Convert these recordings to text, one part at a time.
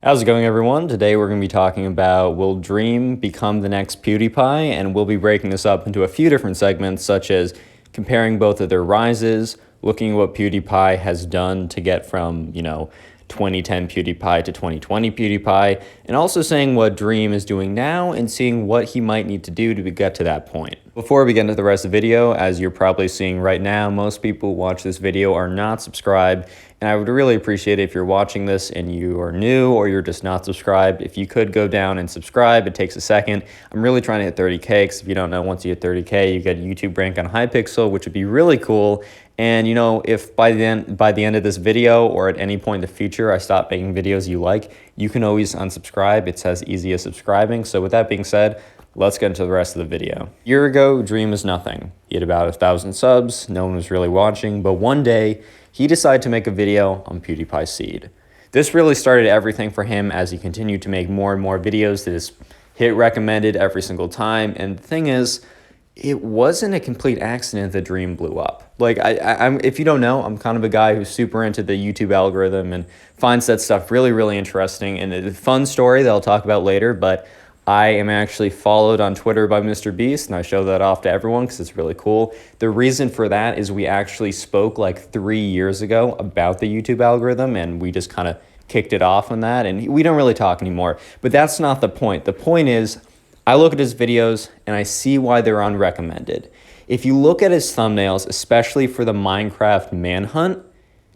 How's it going, everyone? Today we're going to be talking about will Dream become the next PewDiePie, and we'll be breaking this up into a few different segments, such as comparing both of their rises, looking at what PewDiePie has done to get from, 2010 PewDiePie to 2020 PewDiePie, and also saying what Dream is doing now and seeing what he might need to do to get to that point. Before we get into the rest of the video, as you're probably seeing right now, most people who watch this video are not subscribed, and I would really appreciate it if you're watching this and you are new or you're just not subscribed. If you could go down and subscribe, it takes a second. I'm really trying to hit 30K, because if you don't know, once you hit 30K, you get a YouTube rank on Hypixel, which would be really cool. And if by the end of this video or at any point in the future I stop making videos you like, you can always unsubscribe. It's as easy as subscribing. So with that being said, let's get into the rest of the video. A year ago, Dream was nothing. He had about 1,000 subs. No one was really watching. But one day, he decided to make a video on PewDiePie's seed. This really started everything for him as he continued to make more and more videos that just hit recommended every single time. And the thing is, it wasn't a complete accident that Dream blew up. Like, if you don't know, I'm kind of a guy who's super into the YouTube algorithm and finds that stuff really, really interesting. And a fun story that I'll talk about later, but I am actually followed on Twitter by MrBeast, and I show that off to everyone because it's really cool. The reason for that is we actually spoke like 3 years ago about the YouTube algorithm, and we just kind of kicked it off on that, and we don't really talk anymore. But that's not the point. The point is, I look at his videos and I see why they're unrecommended. If you look at his thumbnails, especially for the Minecraft manhunt,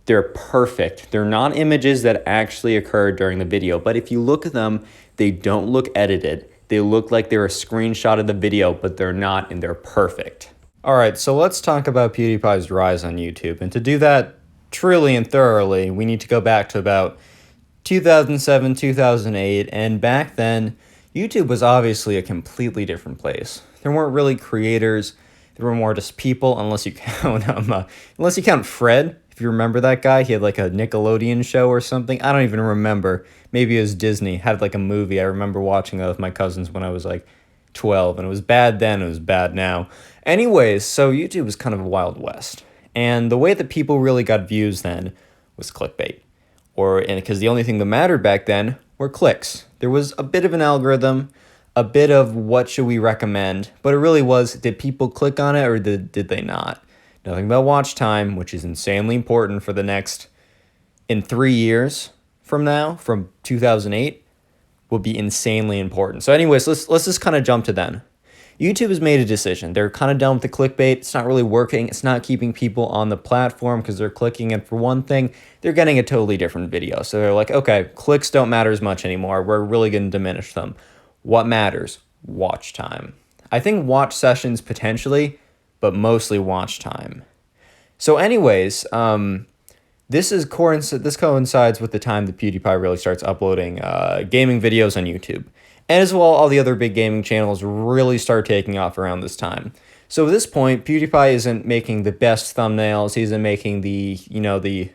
they're perfect. They're not images that actually occurred during the video, but if you look at them, they don't look edited. They look like they're a screenshot of the video, but they're not, and they're perfect. All right, so let's talk about PewDiePie's rise on YouTube. And to do that truly and thoroughly, we need to go back to about 2007, 2008, and back then, YouTube was obviously a completely different place. There weren't really creators. There were more just people, unless you count Fred. If you remember that guy, he had like a Nickelodeon show or something. I don't even remember. Maybe it was Disney. Had like a movie. I remember watching that with my cousins when I was like 12, and it was bad then, it was bad now. Anyways, so YouTube was kind of a Wild West. And the way that people really got views then was clickbait. Because the only thing that mattered back then were clicks. There was a bit of an algorithm, a bit of what should we recommend, but it really was, did people click on it or did they not? Nothing about watch time, which is insanely important for the next, in 3 years from now, from 2008, will be insanely important. So anyways, let's just kind of jump to then. YouTube has made a decision. They're kind of done with the clickbait. It's not really working. It's not keeping people on the platform because they're clicking. And for one thing, they're getting a totally different video. So they're like, okay, clicks don't matter as much anymore. We're really going to diminish them. What matters? Watch time. I think watch sessions potentially, but mostly watch time. So anyways, this coincides with the time that PewDiePie really starts uploading gaming videos on YouTube. And as well, all the other big gaming channels really start taking off around this time. So at this point, PewDiePie isn't making the best thumbnails. He isn't making the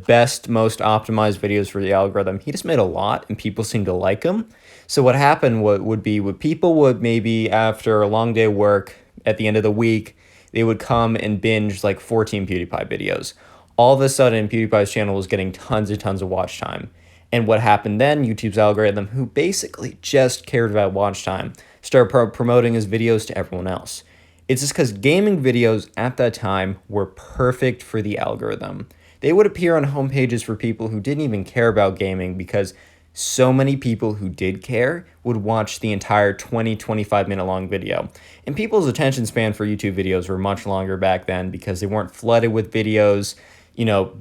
best, most optimized videos for the algorithm. He just made a lot, and people seem to like him. So what happened would people would maybe, after a long day of work, at the end of the week, they would come and binge like 14 PewDiePie videos. All of a sudden, PewDiePie's channel was getting tons and tons of watch time. And what happened then, YouTube's algorithm, who basically just cared about watch time, started promoting his videos to everyone else. It's just because gaming videos at that time were perfect for the algorithm. They would appear on homepages for people who didn't even care about gaming, because so many people who did care would watch the entire 25 minute long video. And people's attention span for YouTube videos were much longer back then because they weren't flooded with videos.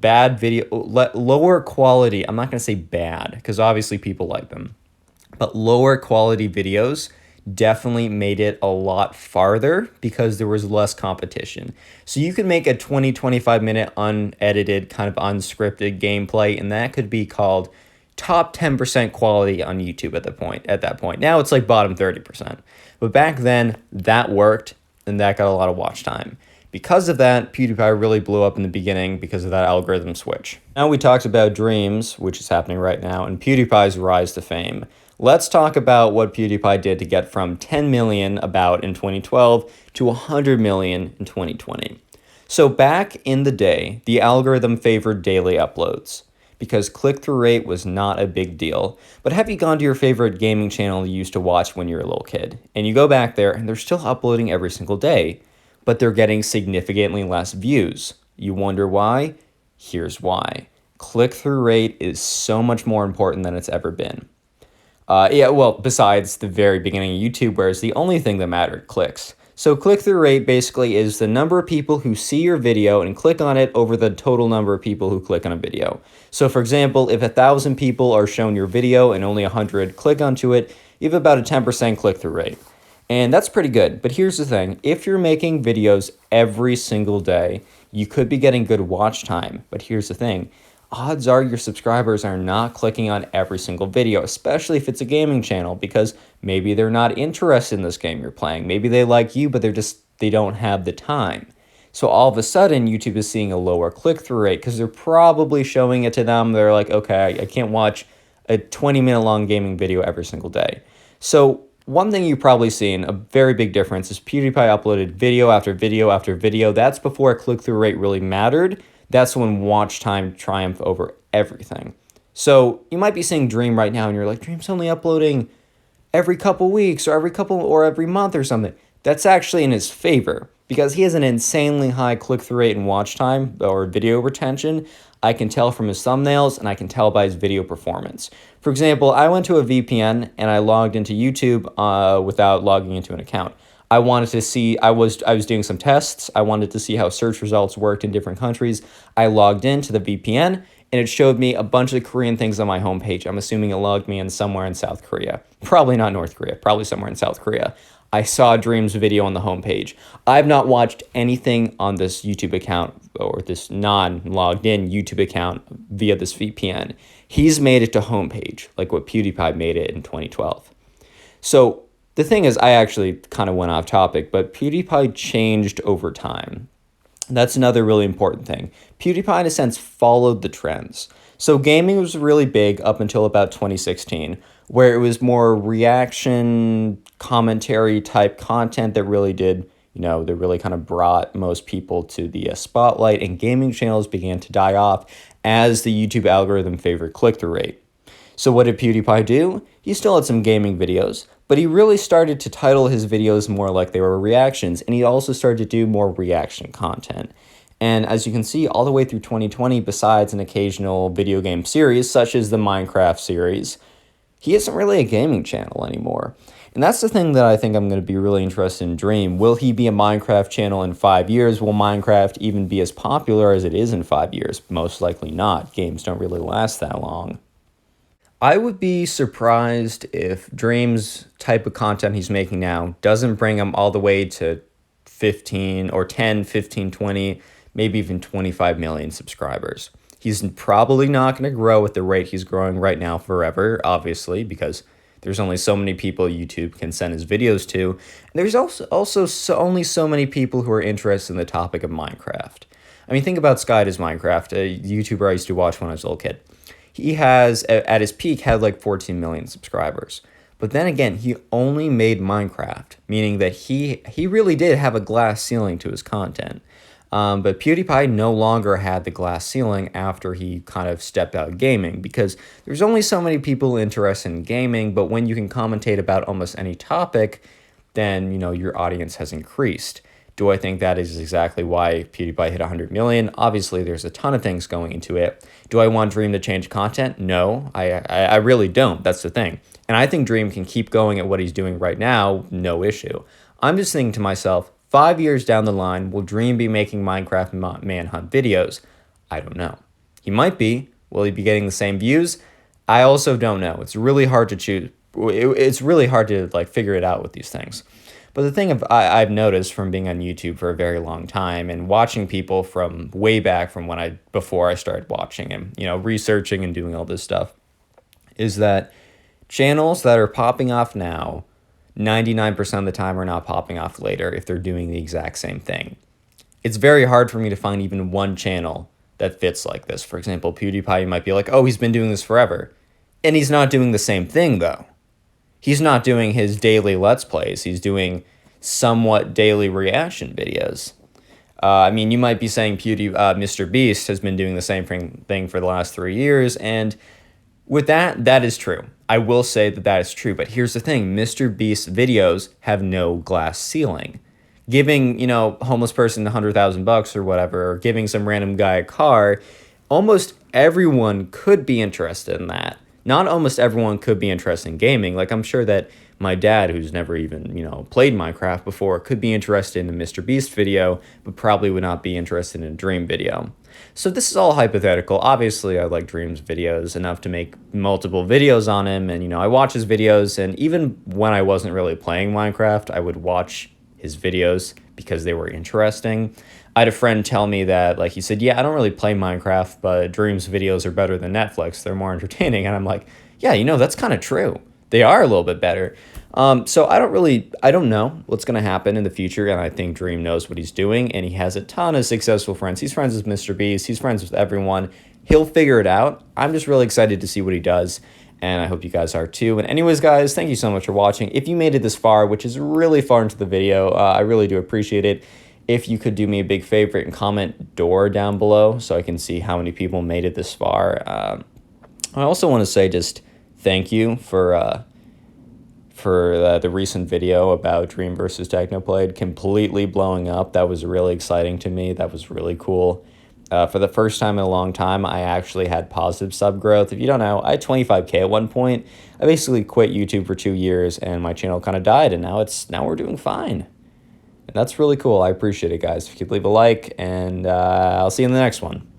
Bad video, lower quality. I'm not going to say bad because obviously people like them, but lower quality videos definitely made it a lot farther because there was less competition. So you could make a 25 minute unedited, kind of unscripted gameplay, and that could be called top 10% quality on YouTube at that point. Now it's like bottom 30%. But back then that worked, and that got a lot of watch time. Because of that, PewDiePie really blew up in the beginning because of that algorithm switch. Now we talked about Dreams, which is happening right now, and PewDiePie's rise to fame. Let's talk about what PewDiePie did to get from 10 million about in 2012 to 100 million in 2020. So back in the day, the algorithm favored daily uploads. because click-through rate was not a big deal. But have you gone to your favorite gaming channel you used to watch when you were a little kid, and you go back there and they're still uploading every single day, but they're getting significantly less views? You wonder why? Here's why. Click-through rate is so much more important than it's ever been. Besides the very beginning of YouTube, where it's the only thing that mattered, clicks. So click-through rate basically is the number of people who see your video and click on it over the total number of people who click on a video. So for example, if 1,000 people are shown your video and only 100 click onto it, you have about a 10% click-through rate. And that's pretty good. But here's the thing. If you're making videos every single day, you could be getting good watch time. But here's the thing. Odds are your subscribers are not clicking on every single video, especially if it's a gaming channel, because maybe they're not interested in this game you're playing. Maybe they like you, but they don't have the time. So all of a sudden, YouTube is seeing a lower click-through rate because they're probably showing it to them. They're like, okay, I can't watch a 20-minute long gaming video every single day. So one thing you've probably seen, a very big difference, is PewDiePie uploaded video after video after video. That's before click-through rate really mattered. That's when watch time triumphed over everything. So you might be seeing Dream right now and you're like, Dream's only uploading every couple weeks or every month or something. That's actually in his favor because he has an insanely high click-through rate and watch time or video retention. I can tell from his thumbnails and I can tell by his video performance. For example, I went to a VPN and I logged into YouTube without logging into an account. I wanted to see, I was doing some tests. I wanted to see how search results worked in different countries. I logged into the VPN and it showed me a bunch of Korean things on my homepage. I'm assuming it logged me in somewhere in South Korea. Probably not North Korea, probably somewhere in South Korea. I saw Dream's video on the homepage. I've not watched anything on this YouTube account or this non-logged in YouTube account via this VPN. He's made it to homepage, like what PewDiePie made it in 2012. So the thing is, I actually kind of went off topic, but PewDiePie changed over time. That's another really important thing. PewDiePie, in a sense, followed the trends. So gaming was really big up until about 2016, where it was more reaction, commentary type content that really did, that really kind of brought most people to the spotlight, and gaming channels began to die off as the YouTube algorithm favored click-through rate. So what did PewDiePie do? He still had some gaming videos, but he really started to title his videos more like they were reactions, and he also started to do more reaction content. And as you can see, all the way through 2020, besides an occasional video game series, such as the Minecraft series, he isn't really a gaming channel anymore. And that's the thing that I think I'm going to be really interested in Dream. Will he be a Minecraft channel in 5 years? Will Minecraft even be as popular as it is in 5 years? Most likely not. Games don't really last that long. I would be surprised if Dream's type of content he's making now doesn't bring him all the way to 15 or 10, 15, 20, maybe even 25 million subscribers. He's probably not going to grow at the rate he's growing right now forever, obviously, because there's only so many people YouTube can send his videos to. And there's also only so many people who are interested in the topic of Minecraft. I mean, think about Sky Does Minecraft, a YouTuber I used to watch when I was a little kid. He has, at his peak, had like 14 million subscribers. But then again, he only made Minecraft, meaning that he really did have a glass ceiling to his content. But PewDiePie no longer had the glass ceiling after he kind of stepped out of gaming, because there's only so many people interested in gaming, but when you can commentate about almost any topic, then, your audience has increased. Do I think that is exactly why PewDiePie hit 100 million? Obviously, there's a ton of things going into it. Do I want Dream to change content? No, I really don't. That's the thing. And I think Dream can keep going at what he's doing right now, no issue. I'm just thinking to myself, 5 years down the line, will Dream be making Minecraft manhunt videos? I don't know. He might be. Will he be getting the same views? I also don't know. It's really hard to choose. It's really hard to figure it out with these things. But the thing I've noticed from being on YouTube for a very long time and watching people from way back from before I started watching him, researching and doing all this stuff, is that channels that are popping off now, 99% of the time are not popping off later if they're doing the exact same thing. It's very hard for me to find even one channel that fits like this. For example, PewDiePie, you might be like, oh, he's been doing this forever. And he's not doing the same thing, though. He's not doing his daily Let's Plays. He's doing somewhat daily reaction videos. I mean, you might be saying MrBeast has been doing the same thing for the last 3 years, and with that, that is true. I will say that that is true, but here's the thing. MrBeast's videos have no glass ceiling. Giving, you know, homeless person $100,000 or whatever, or giving some random guy a car, almost everyone could be interested in that. Not almost everyone could be interested in gaming. Like, I'm sure that my dad, who's never even, you know, played Minecraft before, could be interested in a MrBeast video, but probably would not be interested in a Dream video. So this is all hypothetical. Obviously, I like Dream's videos enough to make multiple videos on him, and, you know, I watch his videos, and even when I wasn't really playing Minecraft, I would watch his videos because they were interesting. I had a friend tell me that, like, he said, yeah, I don't really play Minecraft, but Dream's videos are better than Netflix. They're more entertaining. And I'm like, yeah, you know, that's kind of true. They are a little bit better. So I don't know what's going to happen in the future. And I think Dream knows what he's doing. And he has a ton of successful friends. He's friends with MrBeast. He's friends with everyone. He'll figure it out. I'm just really excited to see what he does. And I hope you guys are too. And anyways, guys, thank you so much for watching. If you made it this far, which is really far into the video, I really do appreciate it. If you could do me a big favor and comment door down below so I can see how many people made it this far. I also want to say just thank you for the recent video about Dream versus Technoblade completely blowing up. That was really exciting to me. That was really cool. For the first time in a long time, I actually had positive sub growth. If you don't know, I had 25K at one point. I basically quit YouTube for 2 years, and my channel kind of died, and now we're doing fine. And that's really cool. I appreciate it, guys. If you could leave a like, and I'll see you in the next one.